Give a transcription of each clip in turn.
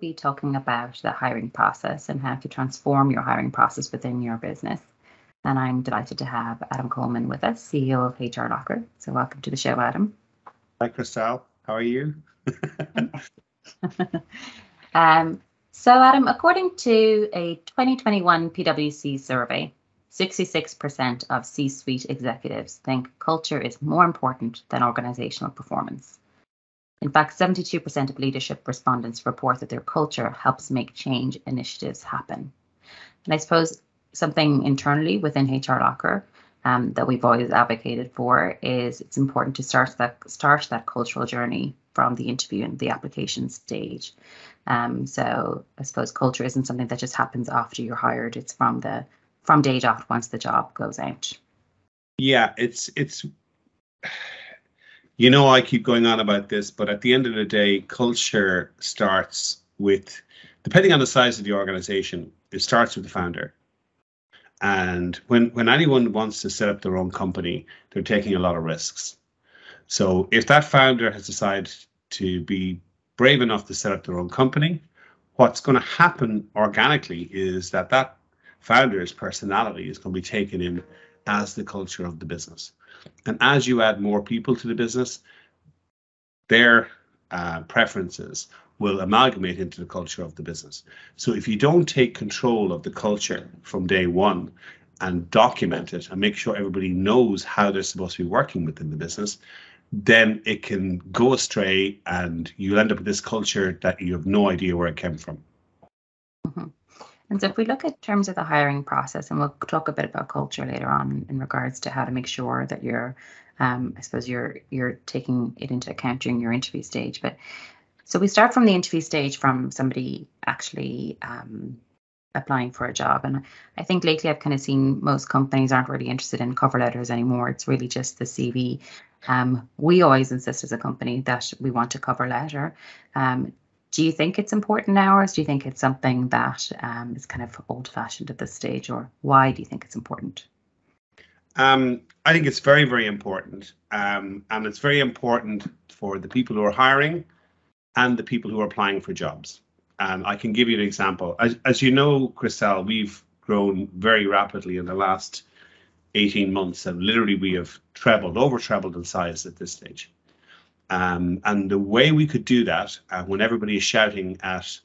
be talking about the hiring process and how to transform your hiring process within your business. And I'm delighted to have Adam Coleman with us, CEO of HRLocker. So welcome to the show, Adam. Hi, Christelle. How are you? So Adam, according to a 2021 PwC survey, 66% of C-suite executives think culture is more important than organizational performance. In fact, 72% of leadership respondents report that their culture helps make change initiatives happen. And I suppose something internally within HRLocker that we've always advocated for is it's important to start that cultural journey from the interview and the application stage. So I suppose culture isn't something that just happens after you're hired. It's from day dot once the job goes out. Yeah, it's you know, I keep going on about this, but at the end of the day, culture starts with, depending on the size of the organization, it starts with the founder. And when anyone wants to set up their own company, they're taking a lot of risks. So if that founder has decided to be brave enough to set up their own company, what's going to happen organically is that founder's personality is going to be taken in as the culture of the business. And as you add more people to the business, their preferences will amalgamate into the culture of the business. So if you don't take control of the culture from day one and document it and make sure everybody knows how they're supposed to be working within the business, then it can go astray and you'll end up with this culture that you have no idea where it came from. Mm-hmm. And so if we look at terms of the hiring process, and we'll talk a bit about culture later on in regards to how to make sure that you're, I suppose you're taking it into account during your interview stage. But so we start from the interview stage from somebody actually applying for a job. And I think lately I've kind of seen most companies aren't really interested in cover letters anymore. It's really just the CV. We always insist as a company that we want a cover letter. Do you think it's important now, or do you think it's something that is kind of old-fashioned at this stage, or why do you think it's important? I think it's very, very important. And it's very important for the people who are hiring and the people who are applying for jobs. And I can give you an example. As you know, Christelle, we've grown very rapidly in the last 18 months, and literally we have over trebled in size at this stage. And the way we could do that, when everybody is shouting at,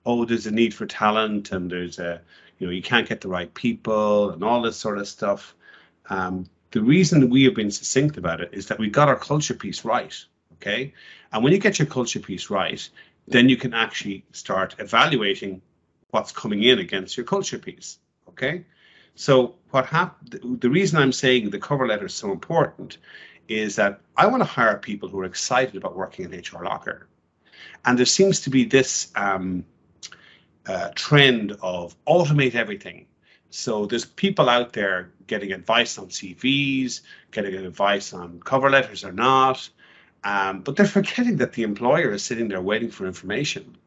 oh, there's a need for talent and there's you can't get the right people and all this sort of stuff. The reason that we have been succinct about it is that we got our culture piece right, okay? And when you get your culture piece right, then you can actually start evaluating what's coming in against your culture piece, okay? So the reason I'm saying the cover letter is so important is that I want to hire people who are excited about working in HRLocker. And there seems to be this trend of automate everything. So there's people out there getting advice on CVs, getting advice on cover letters or not, but they're forgetting that the employer is sitting there waiting for information.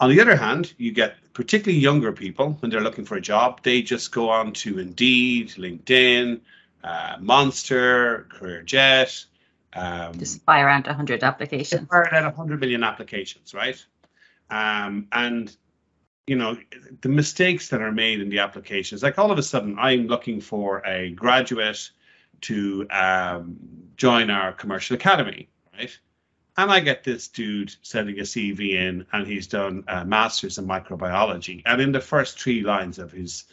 On the other hand, you get particularly younger people when they're looking for a job, they just go on to Indeed, LinkedIn, Monster, CareerJet. Just fire around 100 applications. Fire around 100 million applications, right? And the mistakes that are made in the applications, like all of a sudden I'm looking for a graduate to join our commercial academy, right? And I get this dude sending a CV in, and he's done a master's in microbiology. And in the first three lines of his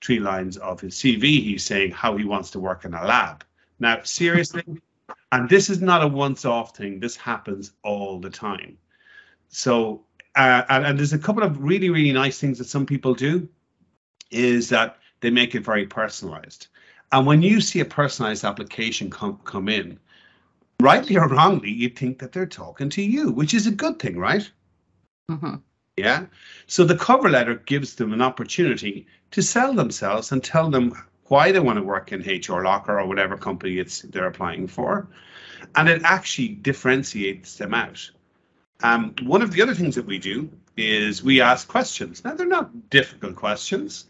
CV, he's saying how he wants to work in a lab. Now, seriously, and this is not a once-off thing. This happens all the time. So, and there's a couple of really, really nice things that some people do, is that they make it very personalized. And when you see a personalized application come in, rightly or wrongly, you think that they're talking to you, which is a good thing, right? Mm-hmm. Yeah. So the cover letter gives them an opportunity to sell themselves and tell them why they want to work in HRLocker or whatever company they're applying for. And it actually differentiates them out. One of the other things that we do is we ask questions. Now, they're not difficult questions.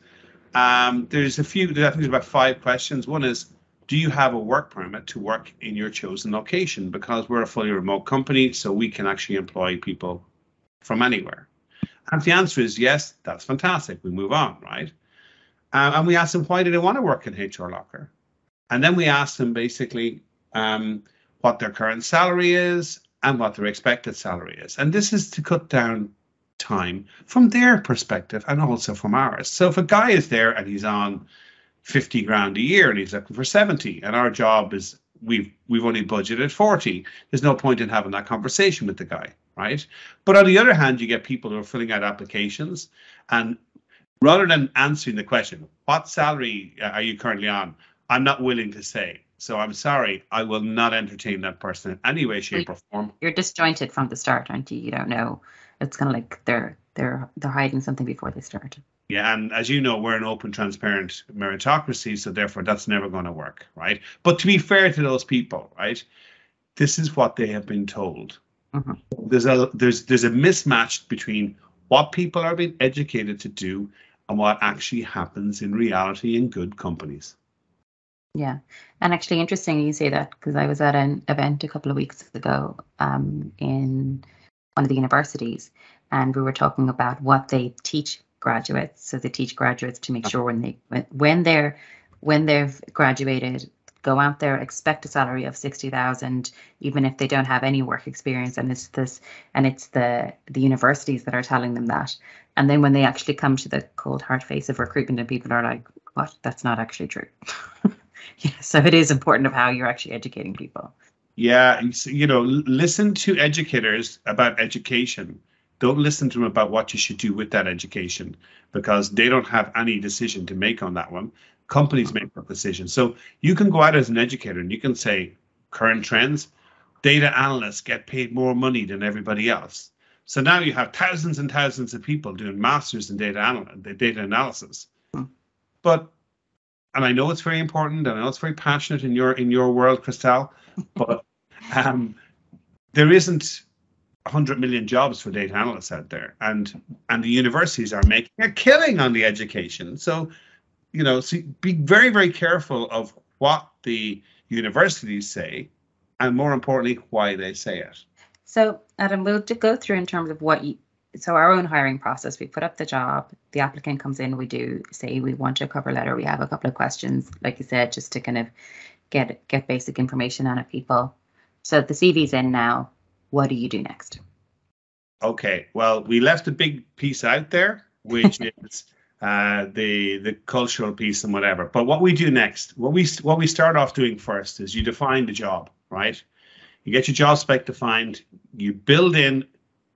There's I think there's about 5 questions. One is, do you have a work permit to work in your chosen location? Because we're a fully remote company, so we can actually employ people from anywhere. And if the answer is yes, that's fantastic. We move on, right? And we ask them, why do they want to work in HRLocker? And then we ask them basically what their current salary is and what their expected salary is. And this is to cut down time from their perspective and also from ours. So if a guy is there and he's on 50 grand a year and he's looking for 70, and our job is we've only budgeted 40, there's no point in having that conversation with the guy, right? But on the other hand, you get people who are filling out applications, and rather than answering the question, what salary are you currently on? I'm not willing to say. So I'm sorry, I will not entertain that person in any way, shape, or form. You're disjointed from the start, aren't you? You don't know. It's kind of like they're hiding something before they start. Yeah, and as you know, we're an open, transparent meritocracy, so therefore that's never going to work, right? But to be fair to those people, right, this is what they have been told. Mm-hmm. There's a mismatch between what people are being educated to do and what actually happens in reality in good companies. Yeah, and actually interesting you say that, because I was at an event a couple of weeks ago in one of the universities, and we were talking about what they teach graduates. So they teach graduates to make sure when they've graduated, go out there, expect a salary of 60,000, even if they don't have any work experience. And it's the universities that are telling them that. And then when they actually come to the cold hard face of recruitment, and people are like, what? That's not actually true. Yeah, so it is important of how you're actually educating people. Yeah, listen to educators about education. Don't listen to them about what you should do with that education, because they don't have any decision to make on that one. Companies make that decision. So you can go out as an educator and you can say, current trends, data analysts get paid more money than everybody else. So now you have thousands and thousands of people doing masters in data analysis. And I know it's very important, and I know it's very passionate in your world, Christelle, but there isn't 100 million jobs for data analysts out there, and the universities are making a killing on the education. So, be very, very careful of what the universities say, and more importantly, why they say it. So, Adam, we'll go through in terms of so our own hiring process. We put up the job, the applicant comes in, we do say we want a cover letter, we have a couple of questions, like you said, just to kind of get basic information on it, people. So the CV's in now. What do you do next? Okay, well, we left a big piece out there, which is the cultural piece and whatever. But what we do next, what we start off doing first is you define the job, right? You get your job spec defined, you build in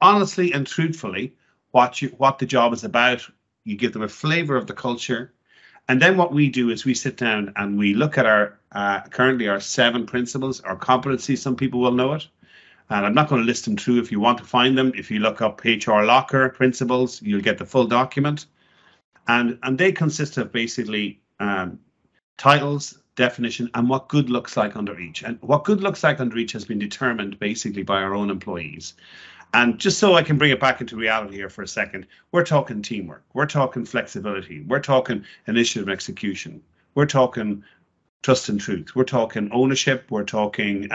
honestly and truthfully what the job is about. You give them a flavor of the culture. And then what we do is we sit down and we look at our currently our 7 principles, our competencies, some people will know it. And I'm not going to list them through. If you want to find them, if you look up HRLocker principles, you'll get the full document. And they consist of basically titles, definition, and what good looks like under each. And what good looks like under each has been determined basically by our own employees. And just so I can bring it back into reality here for a second, we're talking teamwork, we're talking flexibility, we're talking initiative and execution, we're talking trust and truth, we're talking ownership, we're talking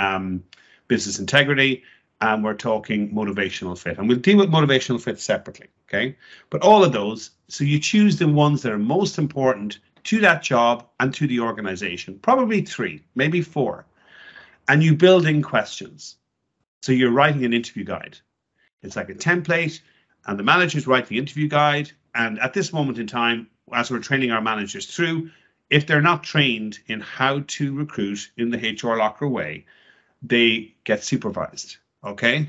business integrity, and we're talking motivational fit. And we'll deal with motivational fit separately, okay? But all of those, so you choose the ones that are most important to that job and to the organization, probably 3, maybe 4, and you build in questions. So you're writing an interview guide. It's like a template, and the managers write the interview guide. And at this moment in time, as we're training our managers through, if they're not trained in how to recruit in the HRLocker way, they get supervised, okay?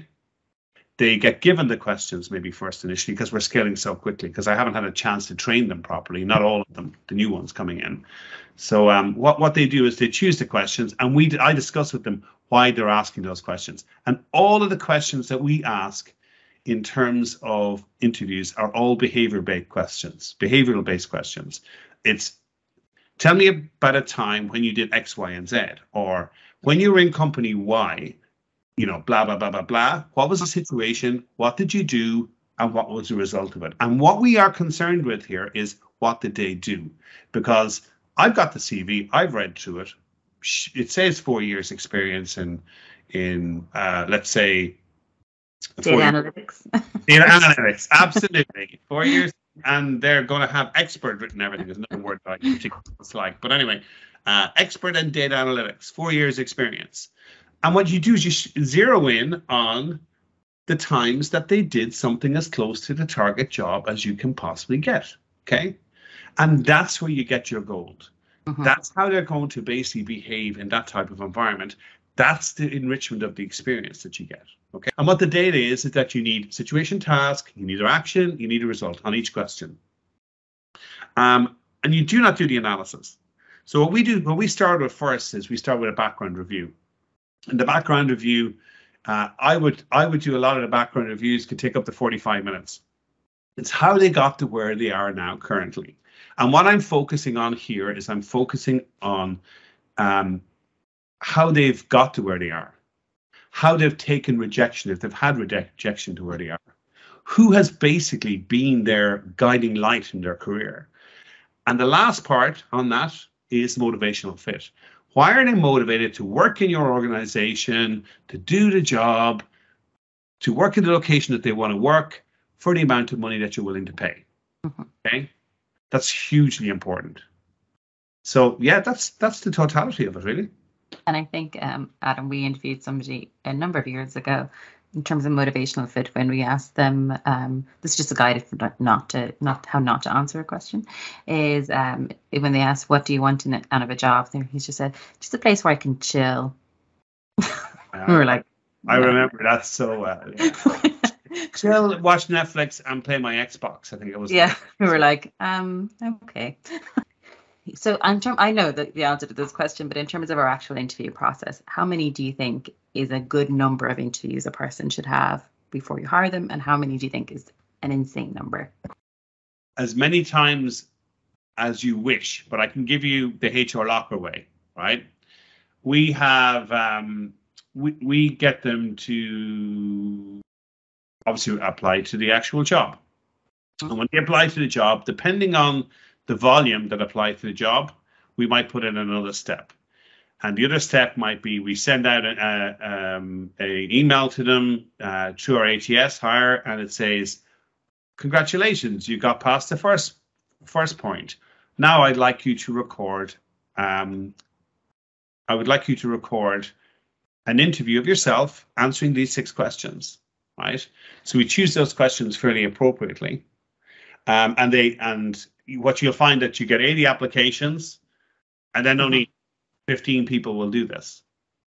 They get given the questions maybe first initially, because we're scaling so quickly, because I haven't had a chance to train them properly, not all of them, the new ones coming in. So what they do is they choose the questions, and I discuss with them why they're asking those questions. And all of the questions that we ask in terms of interviews are all behavioral-based questions. It's, tell me about a time when you did X, Y, and Z, or when you were in company Y, blah, blah, blah, blah, blah. What was the situation? What did you do? And what was the result of it? And what we are concerned with here is what did they do? Because I've got the CV, I've read through it. It says 4 years experience in let's say Data analytics. Data analytics, absolutely. 4 years, and they're going to have expert written everything. There's no word that I particularly dislike. But anyway, expert in data analytics, 4 years experience. And what you do is you zero in on the times that they did something as close to the target job as you can possibly get. Okay. And that's where you get your gold. That's how they're going to basically behave in that type of environment. That's the enrichment of the experience that you get. Okay. And what the data is that you need situation, task, you need an action, you need a result on each question. And you do not do the analysis. So what we start with first is we start with a background review. And the background review, I would do a lot of the background reviews, could take up to 45 minutes. It's how they got to where they are now currently. And what I'm focusing on here is I'm focusing on how they've got to where they are, how they've taken rejection, if they've had rejection to where they are, who has basically been their guiding light in their career. And the last part on that is motivational fit. Why are they motivated to work in your organization, to do the job, to work in the location that they want to work for the amount of money that you're willing to pay? Okay, that's hugely important. So yeah, that's the totality of it, really. And I think, Adam, we interviewed somebody a number of years ago in terms of motivational fit when we asked them, this is just a guide for not how not to answer a question, is when they asked, what do you want out of a job? He's just said, just a place where I can chill. We were like, I remember that so well. Chill, watch Netflix and play my Xbox, I think it was. Yeah, we were like, okay. So I know the answer to this question, but in terms of our actual interview process, how many do you think is a good number of interviews a person should have before you hire them? And how many do you think is an insane number? As many times as you wish, but I can give you the HRLocker way, right? We have, we get them to obviously apply to the actual job. And when they apply to the job, depending on the volume that apply to the job, we might put in another step. And the other step might be we send out an email to them through our ATS hire, and it says, congratulations, you got past the first point. Now I'd like you to record, I would like you to record an interview of yourself answering these 6 questions, right? So we choose those questions fairly appropriately. And what you'll find that you get 80 applications, and then only 15 people will do this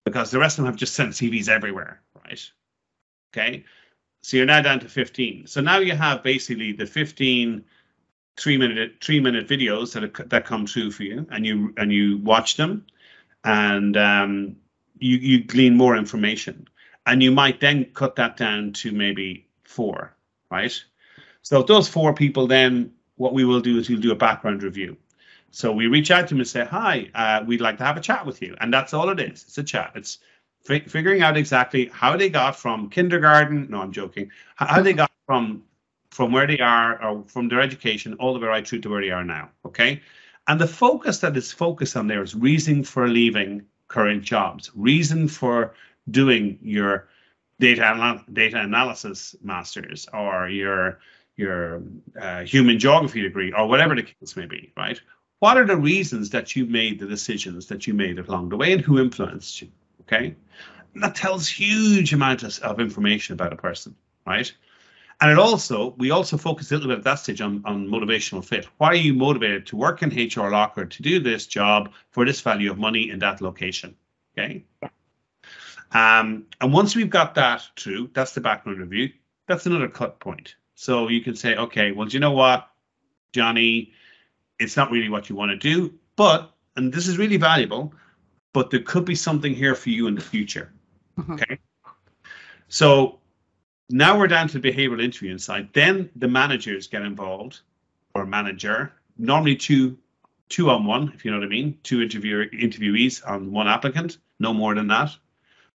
because the rest of them have just sent CVs everywhere, right? Okay, so you're now down to 15. So now you have basically the 15 3-minute videos that come through for you, and you watch them, and you glean more information, and you might then cut that down to maybe 4, right? So those 4 people, then what we will do is we'll do a background review. So we reach out to them and say, hi, we'd like to have a chat with you. And that's all it is. It's a chat. It's figuring out exactly how they got from kindergarten. No, I'm joking. How they got from where they are, or from their education all the way right through to where they are now. Okay. And the focus that is focused on there is reason for leaving current jobs, reason for doing your data analysis masters, or your human geography degree, or whatever the case may be, right? What are the reasons that you made the decisions that you made along the way, and who influenced you? Okay, and that tells huge amounts of information about a person, right? And we also focus a little bit at that stage on motivational fit. Why are you motivated to work in HRLocker, to do this job for this value of money in that location? Okay. And once we've got that through, that's the background review. That's another cut point. So you can say, okay, well, do you know what, Johnny, it's not really what you want to do, but, and this is really valuable, but there could be something here for you in the future. Okay. So now we're down to the behavioral interviewing side. Then the managers get involved, or manager, normally two on one, if you know what I mean, 2 interviewees on 1 applicant, no more than that.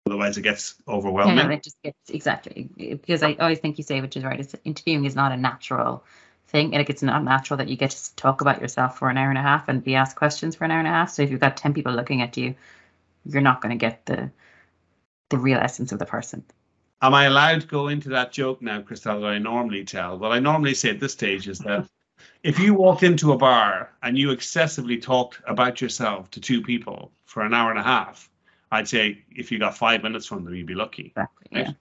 Otherwise, it gets overwhelming. Yeah, it just gets, exactly, because I always think you say, which is right, it's, interviewing is not a natural thing. Like, it's not natural that you get to talk about yourself for an hour and a half and be asked questions for an hour and a half. So if you've got 10 people looking at you, you're not going to get the real essence of the person. Am I allowed to go into that joke now, Christelle, that I normally tell? What I normally say at this stage is that if you walked into a bar and you excessively talked about yourself to two people for an hour and a half, I'd say if you got 5 minutes from them, you'd be lucky. Exactly, right? yeah.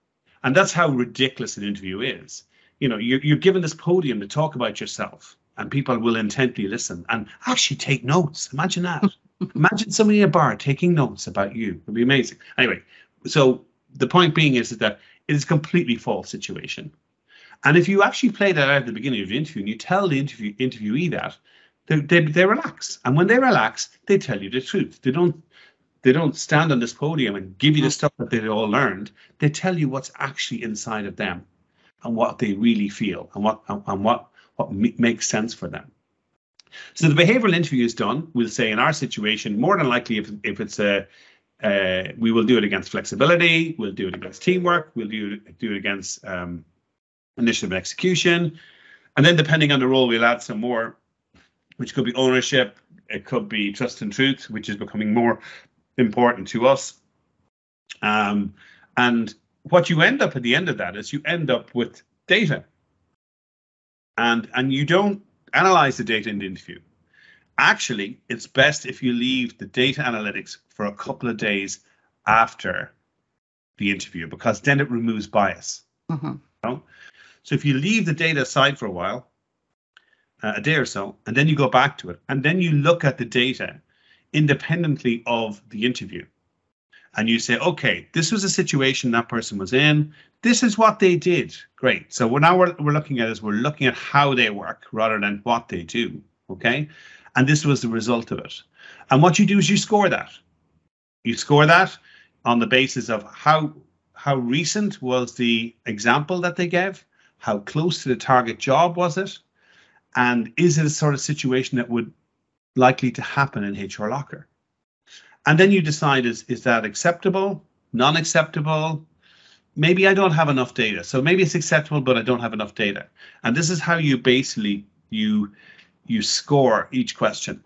And that's how ridiculous an interview is. You know, you're given this podium to talk about yourself, and people will intently listen and actually take notes. Imagine that. Imagine somebody in a bar taking notes about you. It'd be amazing. Anyway, so the point being is that it is a completely false situation. And if you actually play that out at the beginning of the interview and you tell the interviewee that, they relax. And when they relax, they tell you the truth. They don't stand on this podium and give you the stuff that they all learned. They tell you what's actually inside of them and what they really feel and what makes sense for them. So the behavioral interview is done. We'll say in our situation, more than likely, if it's we will do it against flexibility, we'll do it against teamwork, we'll do it against initiative and execution. And then depending on the role, we'll add some more, which could be ownership, it could be trust and truth, which is becoming more important to us. And what you end up at the end of that is you end up with data. And you don't analyze the data in the interview. Actually, it's best if you leave the data analytics for a couple of days after the interview, because then it removes bias. Mm-hmm. You know? So if you leave the data aside for a while, a day or so, and then you go back to it, and then you look at the data independently of the interview, and you say, okay, this was a situation that person was in. This is what they did. Great. So we're looking at how they work rather than what they do. Okay. And this was the result of it. And what you do is you score that. You score that on the basis of how recent was the example that they gave, how close to the target job was it, and is it a sort of situation that would likely to happen in HRLocker? And then you decide, is that acceptable, non-acceptable? Maybe I don't have enough data. So maybe it's acceptable, but I don't have enough data. And this is how you basically, you score each question,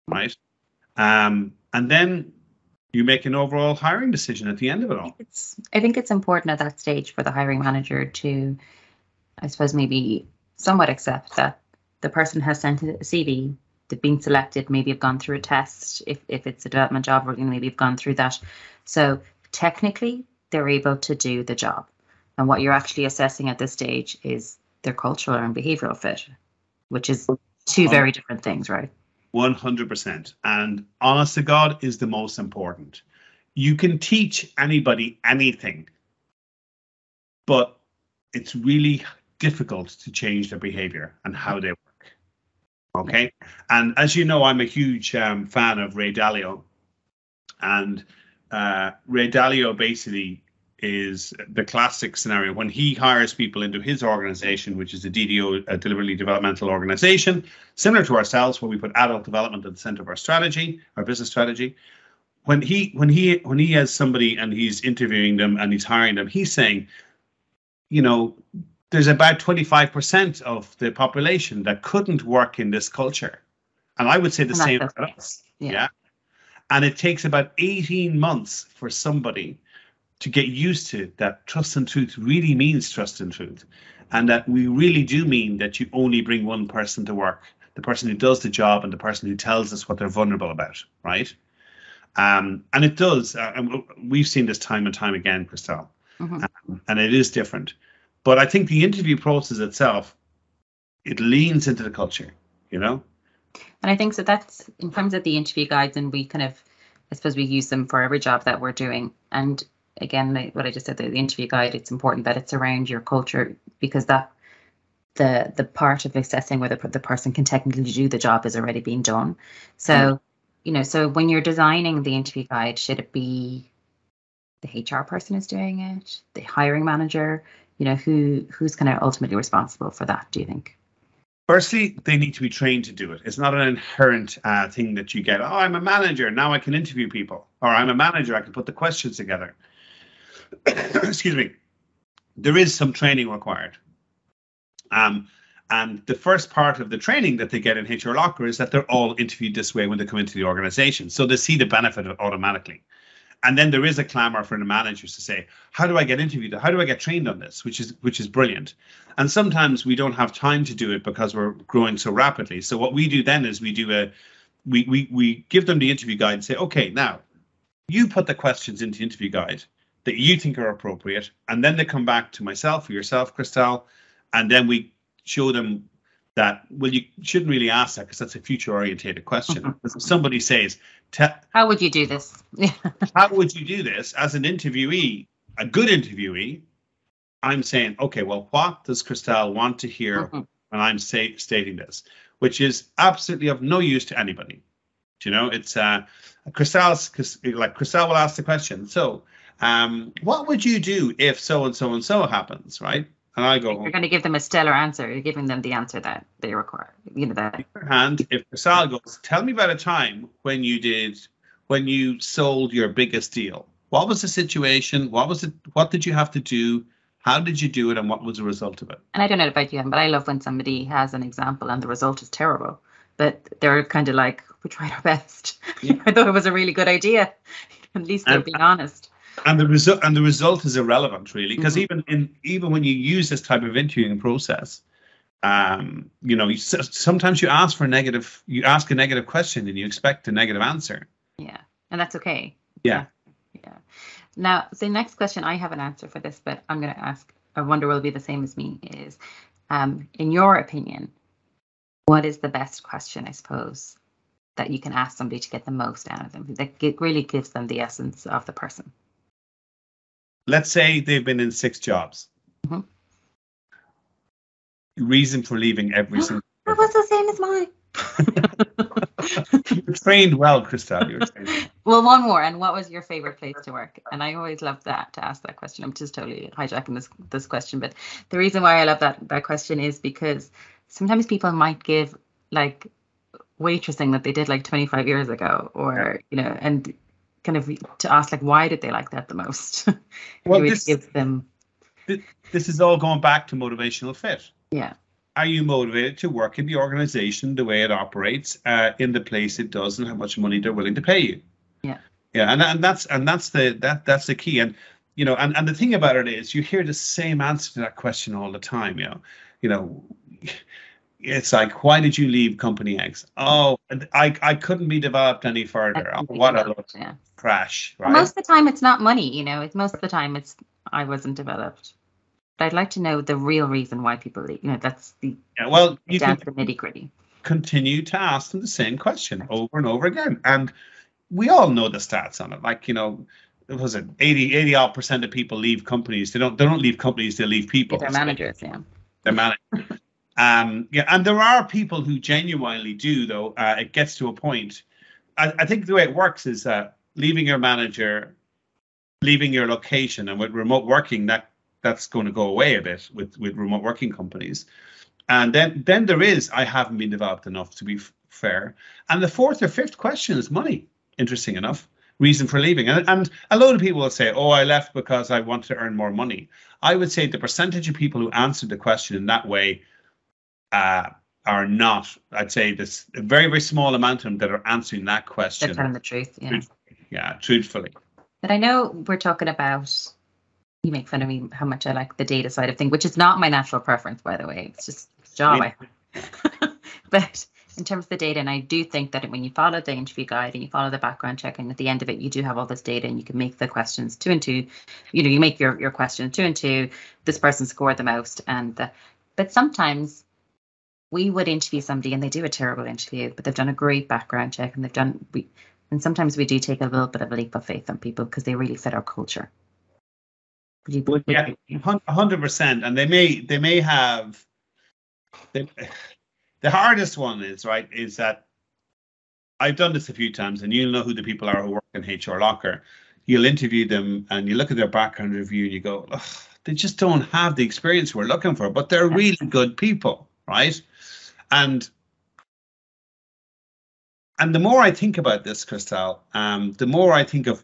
right? And then you make an overall hiring decision at the end of it all. I think it's important at that stage for the hiring manager to, I suppose, maybe somewhat accept that the person has sent a CV, they've been selected, maybe have gone through a test, if it's a development job, or maybe have gone through that. So technically, they're able to do the job. And what you're actually assessing at this stage is their cultural and behavioral fit, which is two very different things, right? 100%. And honest to God is the most important. You can teach anybody anything, but it's really difficult to change their behavior and how they work. Okay. And as you know, I'm a huge fan of Ray Dalio. And Ray Dalio basically is the classic scenario when he hires people into his organization, which is the DDO, a deliberately developmental organization, similar to ourselves, where we put adult development at the center of our strategy, our business strategy. When he has somebody and he's interviewing them and he's hiring them, he's saying, you know, there's about 25% of the population that couldn't work in this culture. And I would say the same for us. Yeah. And it takes about 18 months for somebody to get used to that trust and truth really means trust and truth. And that we really do mean that you only bring one person to work, the person who does the job and the person who tells us what they're vulnerable about, right? And it does. And we've seen this time and time again, Christelle. Mm-hmm. And it is different. But I think the interview process itself, it leans into the culture, you know? And I think so that's in terms of the interview guides, and we kind of, I suppose we use them for every job that we're doing. And again, like what I just said, the interview guide, it's important that it's around your culture, because that the part of assessing whether the person can technically do the job is already being done. So, you know, so when you're designing the interview guide, should it be the HR person is doing it, the hiring manager? You know, who's kind of ultimately responsible for that, do you think? Firstly, they need to be trained to do it. It's not an inherent thing that you get. Oh, I'm a manager, now I can interview people. Or I'm a manager, I can put the questions together. Excuse me. There is some training required. And the first part of the training that they get in HRLocker is that they're all interviewed this way when they come into the organization. So they see the benefit of it automatically. And then there is a clamor for the managers to say, how do I get interviewed? How do I get trained on this? Which is brilliant. And sometimes we don't have time to do it because we're growing so rapidly. So what we do then is we give them the interview guide and say, okay, now you put the questions into the interview guide that you think are appropriate. And then they come back to myself or yourself, Christelle, and then we show them that, well, you shouldn't really ask that because that's a future orientated question. If somebody says, how would you do this? How would you do this as an interviewee, a good interviewee? I'm saying, okay, well, what does Christelle want to hear when I'm stating this, which is absolutely of no use to anybody. Do you know, it's Christelle will ask the question. So what would you do if so and so and so happens, right? And I go, you're going to give them a stellar answer. You're giving them the answer that they require. You know that. And if Christelle goes, tell me about a time when you sold your biggest deal. What was the situation? What did you have to do? How did you do it? And what was the result of it? And I don't know about you, but I love when somebody has an example and the result is terrible, but they're kind of like, we tried our best. Yeah. I thought it was a really good idea. At least they're being honest. And the result is irrelevant, really, because even when you use this type of interviewing process, you know, sometimes you ask a negative question and you expect a negative answer. Yeah, and that's okay. Yeah. Now, the next question, I have an answer for this, but I'm going to ask. I wonder will it be the same as me. Is, in your opinion, what is the best question, I suppose, that you can ask somebody to get the most out of them? That really gives them the essence of the person. Let's say they've been in 6 jobs. Reason for leaving every single. That was the same as mine. You're trained well, Christelle. You're trained well. Well, one more. And what was your favorite place to work? And I always love that, to ask that question. I'm just totally hijacking this question, but the reason why I love that question is because sometimes people might give like waitressing that they did like 25 years ago, or you know, and kind of to ask like, why did they like that the most? Well, this is all going back to motivational fit. Yeah. Are you motivated to work in the organization the way it operates, in the place it does, and how much money they're willing to pay you? Yeah. Yeah, and that's the key. And you know, and the thing about it is, you hear the same answer to that question all the time. You know, it's like, why did you leave company X? Oh, I couldn't be developed any further. Oh, what a crash! Right? Most of the time, it's not money. You know, most of the time, it's I wasn't developed. But I'd like to know the real reason why people leave. You know, that's the you down to the nitty gritty. Continue to ask them the same question over and over again, and we all know the stats on it. Like, you know, was it 80% of people leave companies? They don't leave companies. They leave people. They're managers. Yeah. They're managers. Yeah, and there are people who genuinely do, though. It gets to a point. I think the way it works is leaving your manager, leaving your location, and with remote working, that's going to go away a bit with remote working companies. And then there is, I haven't been developed enough, to be fair. And the 4th or 5th question is money. Interesting enough, reason for leaving. And a lot of people will say, oh, I left because I want to earn more money. I would say the percentage of people who answered the question in that way are not. I'd say there's a very, very small amount of them that are answering that question. They're telling the truth. Yeah. Truthfully. But I know we're talking about, you make fun of me how much I like the data side of things, which is not my natural preference, by the way. It's just a job I have. But in terms of the data, and I do think that when you follow the interview guide and you follow the background check, and at the end of it, you do have all this data, and you can make the questions 2 and 2. You know, you make your questions 2 and 2. This person scored the most, but sometimes we would interview somebody and they do a terrible interview, but they've done a great background check, and and sometimes we do take a little bit of a leap of faith on people because they really fit our culture. Well, yeah, 100%, and they may have. The hardest one is that I've done this a few times, and you'll know who the people are who work in HRLocker. You'll interview them and you look at their background review and you go, they just don't have the experience we're looking for, but they're really good people, right? And the more I think about this, Christelle, the more I think of,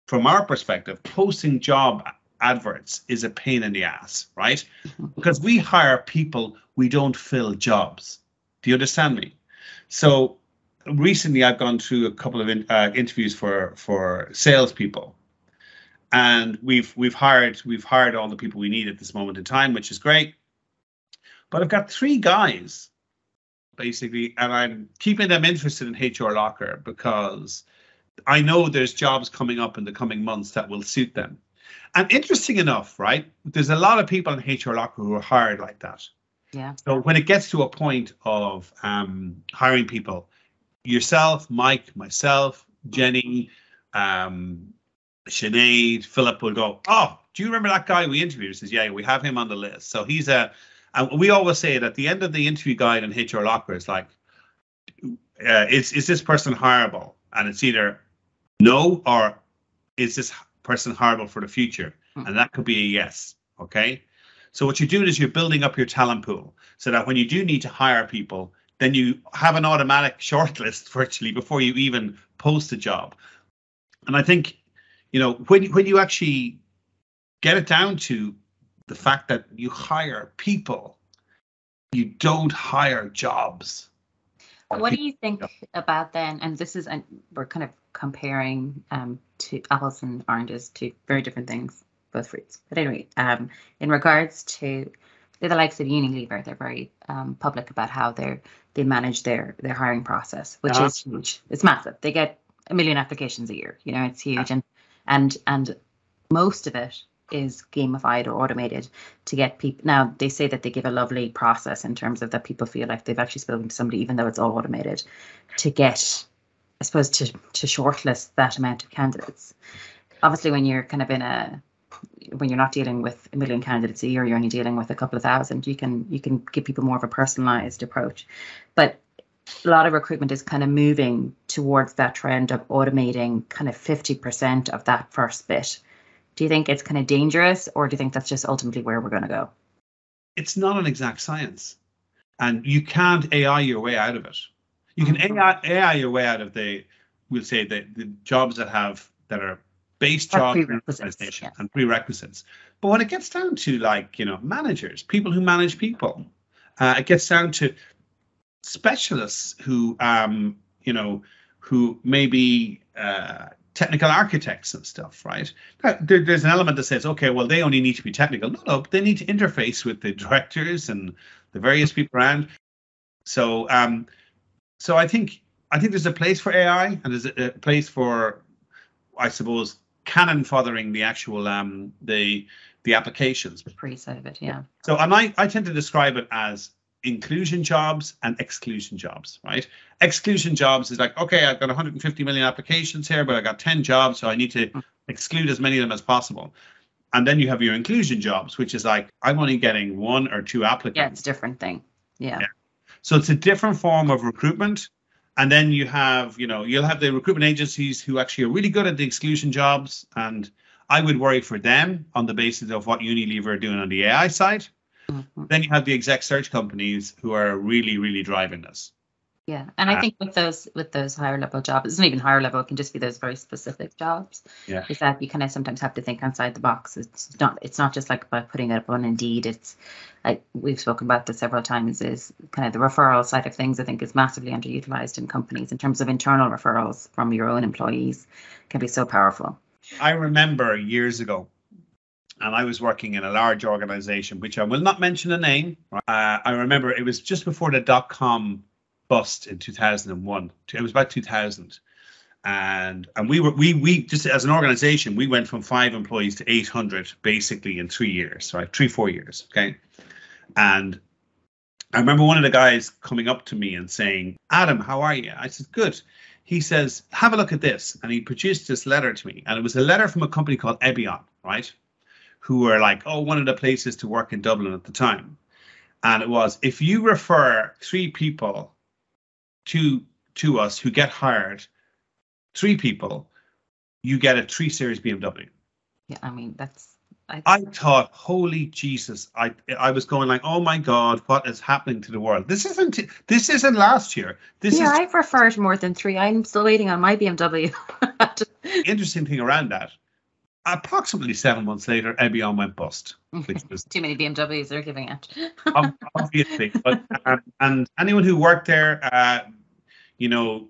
from our perspective, posting job adverts is a pain in the ass, right? Because we hire people, we don't fill jobs. Do you understand me? So recently I've gone through a couple of interviews for salespeople, and we've hired all the people we need at this moment in time, which is great. But I've got 3 guys basically, and I'm keeping them interested in HRLocker because I know there's jobs coming up in the coming months that will suit them. And interesting enough, right? There's a lot of people in HRLocker who are hired like that. Yeah. So when it gets to a point of hiring people, yourself, Mike, myself, Jenny, Sinead, Philip will go, oh, do you remember that guy we interviewed? He says, yeah, we have him on the list. So he's and we always say it at the end of the interview guide in HRLocker, it's like, is this person hireable? And it's either no, or is this person hireable for the future? And that could be a yes. Okay. So what you're doing is you're building up your talent pool so that when you do need to hire people, then you have an automatic shortlist virtually before you even post a job. And I think, you know, when you actually get it down to the fact that you hire people, you don't hire jobs. What do you think about then? And this is, and we're kind of comparing to apples and oranges, to very different things, both fruits. But anyway, in regards to the likes of Unilever, they're very public about how they manage their hiring process, which is huge. It's massive. They get 1 million applications a year. You know, it's huge, and most of it is gamified or automated to get people. Now they say that they give a lovely process in terms of that people feel like they've actually spoken to somebody, even though it's all automated, to get, I suppose, to shortlist that amount of candidates. Obviously, when you're kind of when you're not dealing with 1 million candidates a year, you're only dealing with a couple of thousand. You can give people more of a personalized approach, but a lot of recruitment is kind of moving towards that trend of automating kind of 50% of that first bit. Do you think it's kind of dangerous, or do you think that's just ultimately where we're going to go? It's not an exact science, and you can't AI your way out of it. You can AI your way out of we'll say the jobs that are base jobs and prerequisites. But when it gets down to, like, you know, managers, people who manage people, it gets down to specialists who you know, who may be technical architects and stuff, right? There's an element that says, okay, well, they only need to be technical. No, they need to interface with the directors and the various people around. So so I think there's a place for AI, and there's a place for, I suppose, cannon fothering the actual the applications. The pre side of it, yeah. So, and I tend to describe it as inclusion jobs and exclusion jobs, right? Exclusion jobs is like, okay, I've got 150 million applications here, but I got 10 jobs, so I need to exclude as many of them as possible. And then you have your inclusion jobs, which is like, I'm only getting 1 or 2 applicants. Yeah, it's a different thing. Yeah. So it's a different form of recruitment. And then you have, you know, you'll have the recruitment agencies who actually are really good at the exclusion jobs. And I would worry for them on the basis of what Unilever are doing on the AI side. Then you have the exec search companies who are really, really driving this. Yeah, and I think with those higher level jobs, it's not even higher level, it can just be those very specific jobs. Yeah. Is that you kind of sometimes have to think outside the box. It's not just like about putting it up on Indeed. It's like we've spoken about this several times, is kind of the referral side of things. I think is massively underutilized in companies in terms of internal referrals from your own employees can be so powerful. I remember years ago, and I was working in a large organization, which I will not mention the name. I remember it was just before the .com bust in 2001. It was about 2000, and we just as an organization, we went from 5 employees to 800 basically in 3 years, right? 3-4 years, okay. And I remember one of the guys coming up to me and saying, "Adam, how are you?" I said, "Good." He says, "Have a look at this," and he produced this letter to me, and it was a letter from a company called Ebion, right? Who were like, one of the places to work in Dublin at the time. And it was, if you refer 3 people to us who get hired, 3 people, you get a 3 Series BMW. Yeah, I mean, I thought, holy Jesus, I was going like, oh my God, what is happening to the world? This isn't last year. I've referred more than 3. I'm still waiting on my BMW. Interesting thing around that, approximately 7 months later, Ebion went bust. Which was too many BMWs they're giving out. Obviously, but and anyone who worked there, you know,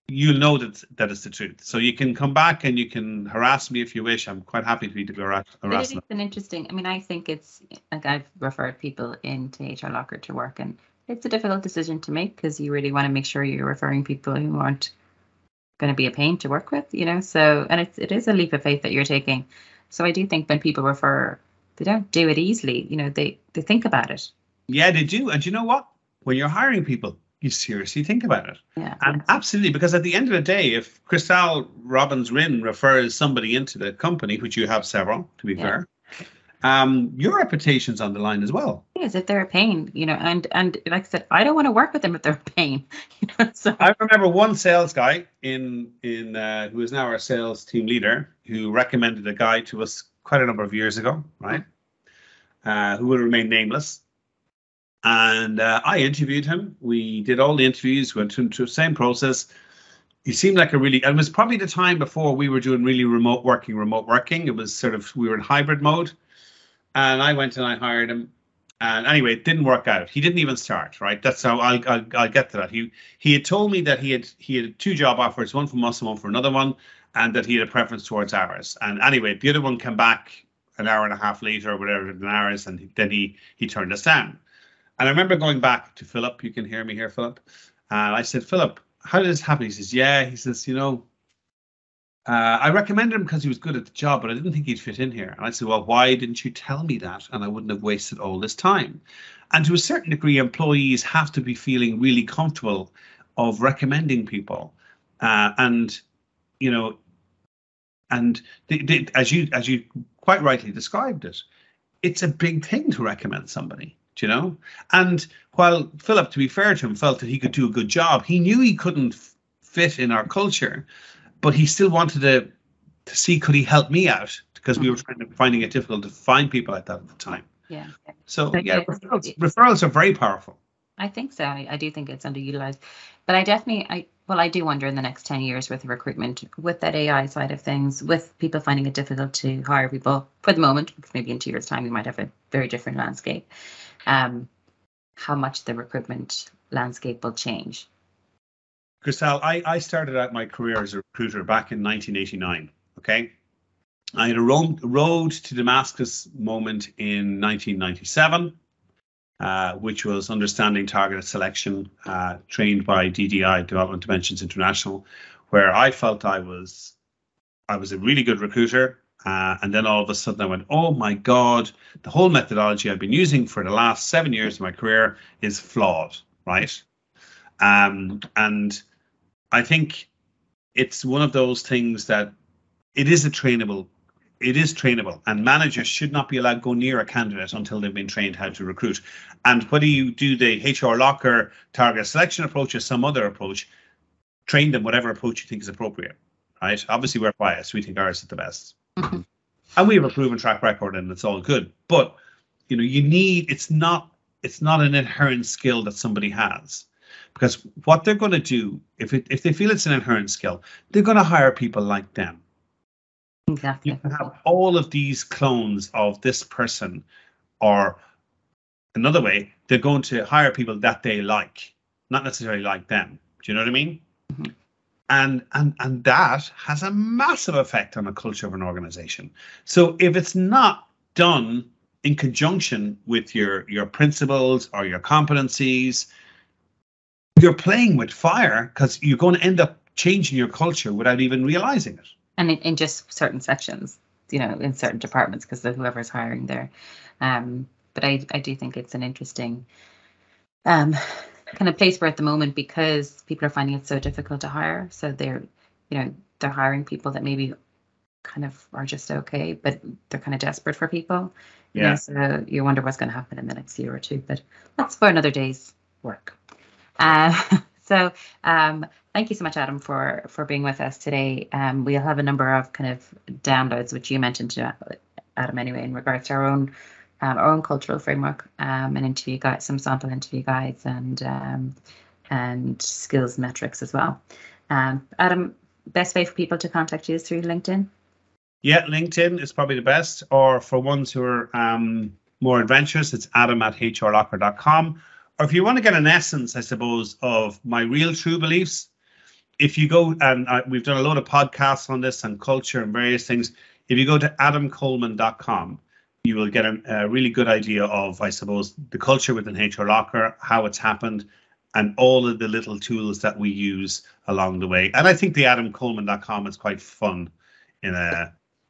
you'll know that it's the truth. So you can come back and you can harass me if you wish. I'm quite happy to be harassed. But it is an interesting, I mean, I think it's like I've referred people into HRLocker to work, and it's a difficult decision to make because you really want to make sure you're referring people who aren't going to be a pain to work with, you know. So, and it is a leap of faith that you're taking. So I do think when people refer, they don't do it easily. You know, they think about it. Yeah, they do. And you know what? When you're hiring people, you seriously think about it. Yeah. And absolutely, because at the end of the day, if Christelle Robbins-Rinn refers somebody into the company, which you have several, to be fair, your reputation's on the line as well. Yes, if they're a pain, you know, and like I said, I don't want to work with them if they're a pain. You know, so I remember one sales guy in who is now our sales team leader, who recommended a guy to us quite a number of years ago, right? Who will remain nameless. And I interviewed him. We did all the interviews, went through the same process. He seemed like and it was probably the time before we were doing really remote working. It was sort of, we were in hybrid mode. And I went and I hired him. And anyway, it didn't work out. He didn't even start, right? That's how I'll get to that. He had told me that he had 2 job offers, one from us and one for another one, and that he had a preference towards ours. And anyway, the other one came back an hour and a half later or whatever than ours, and then he turned us down. And I remember going back to Philip. You can hear me here, Philip. And I said, Philip, how did this happen? He says, yeah. He says, you know, I recommended him because he was good at the job, but I didn't think he'd fit in here. And I said, well, why didn't you tell me that? And I wouldn't have wasted all this time. And to a certain degree, employees have to be feeling really comfortable of recommending people. And, you know, and as you quite rightly described it, it's a big thing to recommend somebody. You know, and while Philip, to be fair to him, felt that he could do a good job, he knew he couldn't fit in our culture, but he still wanted to see could he help me out, because we were finding it difficult to find people like that at the time. Yeah. So yeah, referrals are very powerful. I think so. I do think it's underutilized, but I do wonder in the next 10 years with recruitment, with that AI side of things, with people finding it difficult to hire people for the moment, because maybe in 2 years' time we might have a very different landscape. How much the recruitment landscape will change. Christelle, I started out my career as a recruiter back in 1989. Okay, I had a road to Damascus moment in 1997, which was understanding targeted selection, trained by DDI, Development Dimensions International, where I felt I was a really good recruiter. And then all of a sudden I went, oh my God, the whole methodology I've been using for the last 7 years of my career is flawed, right? And I think it's one of those things that it is trainable, and managers should not be allowed to go near a candidate until they've been trained how to recruit. And whether you do the HRLocker target selection approach or some other approach, train them whatever approach you think is appropriate, right? Obviously we're biased, we think ours is the best. Mm-hmm. And we have a proven track record, and it's all good. But you know, it's not an inherent skill that somebody has, because what they're going to do, if they feel it's an inherent skill, they're going to hire people like them. Exactly. You can have all of these clones of this person, or another way, they're going to hire people that they like, not necessarily like them. Do you know what I mean? Mm-hmm. And that has a massive effect on the culture of an organization. So if it's not done in conjunction with your principles or your competencies, you're playing with fire, because you're going to end up changing your culture without even realizing it. And in just certain sections, you know, in certain departments, because of whoever's hiring there. But I do think it's an interesting kind of place we're at the moment, because people are finding it so difficult to hire. So they're hiring people that maybe kind of are just okay, but they're kind of desperate for people. Yeah. know, so you wonder what's going to happen in the next year or two, but that's for another day's work. So thank you so much, Adam, for being with us today. We'll have a number of kind of downloads, which you mentioned to Adam anyway, in regards to our own cultural framework, and interview guides, some sample interview guides, and skills metrics as well. Adam, best way for people to contact you is through LinkedIn? Yeah, LinkedIn is probably the best, or for ones who are more adventurous, it's adam@hrlocker.com. Or if you want to get an essence, I suppose, of my real true beliefs, if you go, and we've done a lot of podcasts on this and culture and various things. If you go to adamcoleman.com, you will get a really good idea of, I suppose, the culture within HRLocker, how it's happened, and all of the little tools that we use along the way. And I think the adamcoleman.com is quite fun.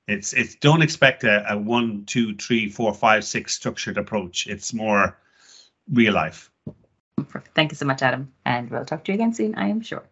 It's don't expect a 1, 2, 3, 4, 5, 6 structured approach. It's more real life. Thank you so much, Adam, and we'll talk to you again soon, I am sure.